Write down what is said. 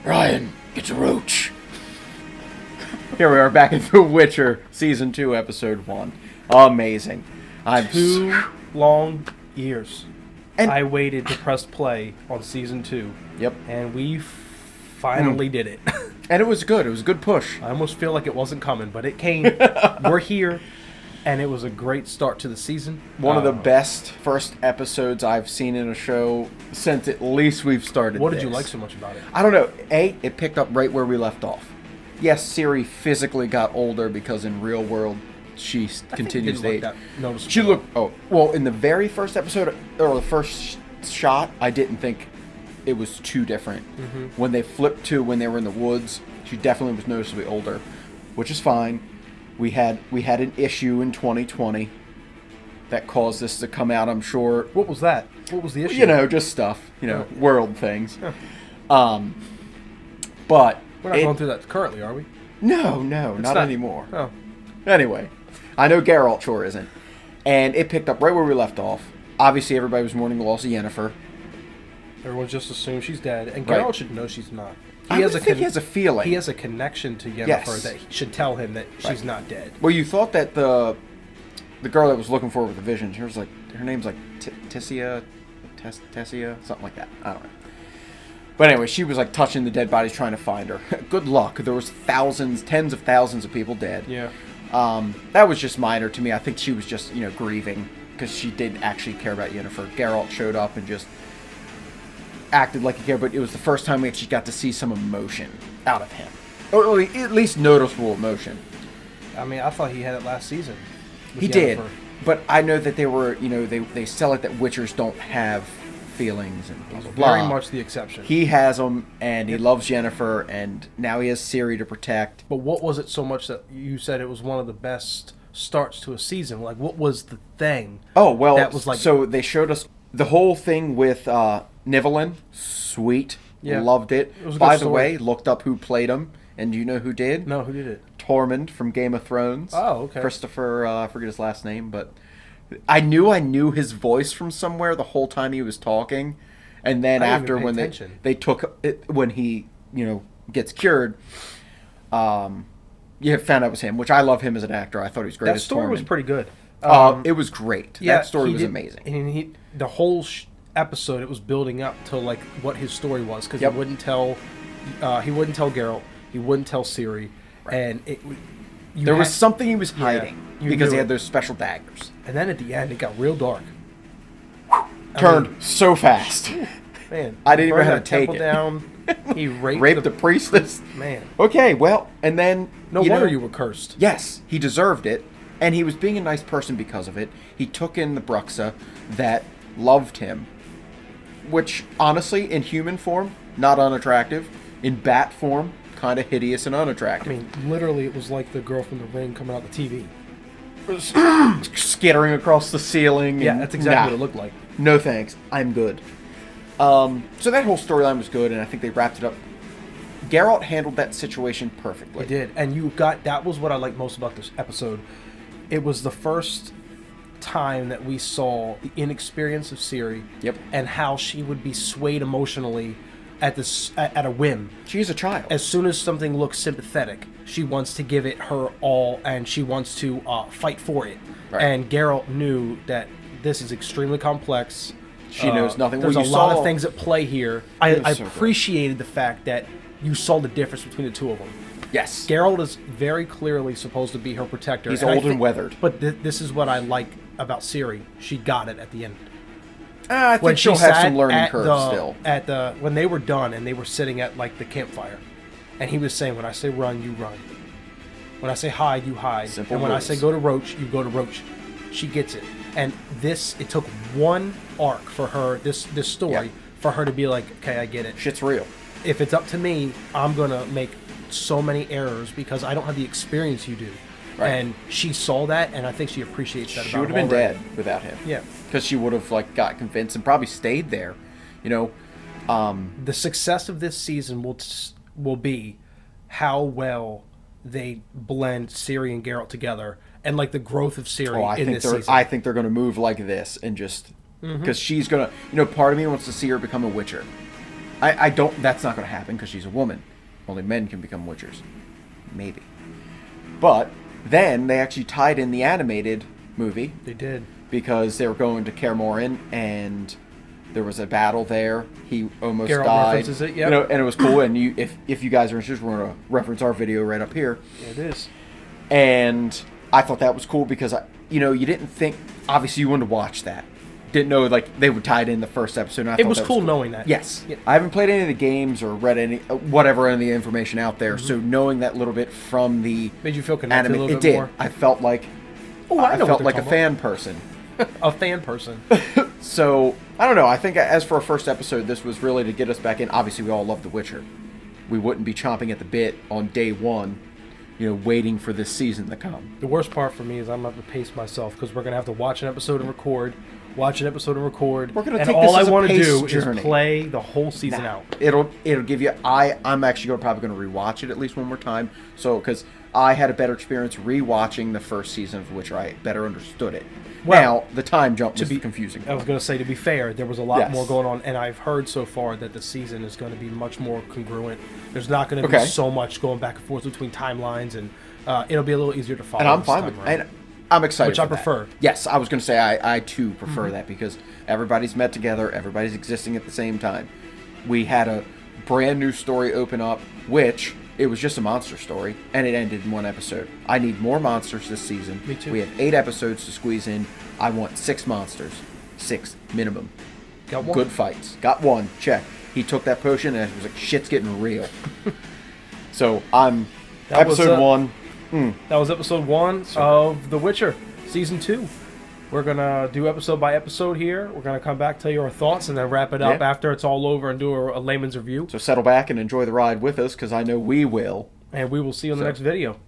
Ryan, get a roach. Here we are back in The Witcher, Season 2, Episode 1. Amazing. 2 long years. And I waited to press play on Season 2. Yep. And we finally did it. And it was good. It was a good push. I almost feel like it wasn't coming, but it came. We're here. And it was a great start to the season. One of the best first episodes I've seen in a show since at least we've started What did you like so much about it? I don't know. It picked up right where we left off. Yes, Ciri physically got older because in real world she continues to age. She looked... Oh, well, in the very first episode, or the first shot, I didn't think it was too different. Mm-hmm. When they flipped to when they were in the woods, she definitely was noticeably older, which is fine. We had an issue in 2020 that caused this to come out, I'm sure. What was that? What was the issue? You know, just stuff. You know, world things. But... We're not going through that currently, are we? No, not anymore. Oh. Anyway, I know Geralt sure isn't. And it picked up right where we left off. Obviously, everybody was mourning the loss of Yennefer. Everyone just assumes she's dead. And Right. Geralt should know she's not. He has a feeling. He has a connection to Yennefer that should tell him that she's not dead. Well, you thought that the girl that was looking for her with the vision, her name's like Tessia, something like that. I don't know. But anyway, she was like touching the dead bodies trying to find her. Good luck. There was tens of thousands of people dead. Yeah. That was just minor to me. I think she was just, grieving because she didn't actually care about Yennefer. Geralt showed up and just acted like he cared, but it was the first time we actually got to see some emotion out of him. Or at least noticeable emotion. I mean, I thought he had it last season. He did. But I know that they were, they sell it that Witchers don't have feelings and blah, blah, blah. Very much the exception. He has them, and he loves Yennefer, and now he has Ciri to protect. But what was it so much that you said it was one of the best starts to a season? Like, what was the thing? Oh, well, that was like... So they showed us the whole thing with Nivellen. Sweet. Yeah. Loved it. By the way, looked up who played him, and do you know who did? No, who did it? Tormund from Game of Thrones. Oh, okay. Christopher, I forget his last name, but... I knew his voice from somewhere the whole time he was talking, and then after when they took it, when he gets cured, found out it was him, which I love him as an actor. I thought he was great. That story was pretty good. It was great. Yeah, that story was amazing. And the whole episode, it was building up to like what his story was because he wouldn't tell Geralt, he wouldn't tell Ciri, and there was something he was hiding because he had those special daggers. And then at the end, it got real dark. Turned so fast. Man, I didn't even know how to take it. Down. He raped the priestess. Man. Okay, well, and then... No wonder you were cursed. Yes, he deserved it, and he was being a nice person because of it. He took in the Bruxa that loved him, which, honestly, in human form, not unattractive. In bat form, kind of hideous and unattractive. I mean, literally, it was like the girl from The Ring coming out the TV. Skittering across the ceiling. Yeah, that's exactly what it looked like. No thanks. I'm good. So that whole storyline was good, and I think they wrapped it up. Geralt handled that situation perfectly. He did. And that was what I liked most about this episode. It was the first time that we saw the inexperience of Ciri. Yep. And how she would be swayed emotionally at a whim. She's a child. As soon as something looks sympathetic, she wants to give it her all, and she wants to fight for it. Right. And Geralt knew that this is extremely complex. She knows nothing. There's a lot of things at play here. I appreciated the fact that you saw the difference between the two of them. Yes. Geralt is very clearly supposed to be her protector. He's old and weathered. But this is what I like about Ciri. She got it at the end. I think she'll have some learning curve still. When they were done and they were sitting at like the campfire, and he was saying, "When I say run, you run. When I say hide, you hide. Simple and when rules. I say go to Roach, you go to Roach." She gets it. And it took one arc for her, this story, for her to be like, "Okay, I get it. Shit's real. If it's up to me, I'm gonna make so many errors because I don't have the experience you do." Right. And she saw that, and I think she appreciates that. She would have been dead without him. Yeah, because she would have got convinced and probably stayed there. The success of this season will be how well they blend Ciri and Geralt together, and the growth of Ciri in this season. I think they're going to move like this, and just because she's going to. Part of me wants to see her become a Witcher. I don't. That's not going to happen because she's a woman. Only men can become witchers. Maybe. But then they actually tied in the animated movie. They did. Because they were going to Kaer Morhen, and there was a battle there. He almost Geralt died. References it, yep. You know, and it was cool. And if you guys are interested, we're going to reference our video right up here. Yeah, it is. And I thought that was cool because, you didn't think... Obviously, you wanted to watch that. Didn't know, like, they would tie it in the first episode. And it was cool knowing that. Yes. Yeah. I haven't played any of the games or read any of the information out there. Mm-hmm. So knowing that little bit from the... Made you feel connected a little bit more? I felt like... I felt like a fan person. A fan person. So, I don't know. I think as for our first episode, this was really to get us back in. Obviously, we all love The Witcher. We wouldn't be chomping at the bit on day one, waiting for this season to come. The worst part for me is I'm going to have to pace myself because we're going to have to watch an episode and record. Watch an episode and record. We're going to and take all this I want to do journey. is play the whole season out. It'll give you... I'm actually probably going to rewatch it at least one more time. So, because I had a better experience rewatching the first season of Witcher. I better understood it. Well, now, the time jump was confusing. I was going to say, to be fair, there was a lot more going on, and I've heard so far that the season is going to be much more congruent. There's not going to be so much going back and forth between timelines, and it'll be a little easier to follow. And I'm fine with it. And I'm excited Which I prefer. Yes, I was going to say I too prefer that because everybody's met together, everybody's existing at the same time. We had a brand new story open up, which... It was just a monster story, and it ended in one episode. I need more monsters this season. Me too. We have 8 episodes to squeeze in. I want 6 monsters. 6 minimum. Got one. Good fights. Got one. Check. He took that potion, and it was like, shit's getting real. So, I'm... episode 1. That was episode 1 of The Witcher, Season 2. We're going to do episode by episode here. We're going to come back, tell you our thoughts, and then wrap it up after it's all over and do a layman's review. So settle back and enjoy the ride with us, because I know we will. And we will see you in the next video.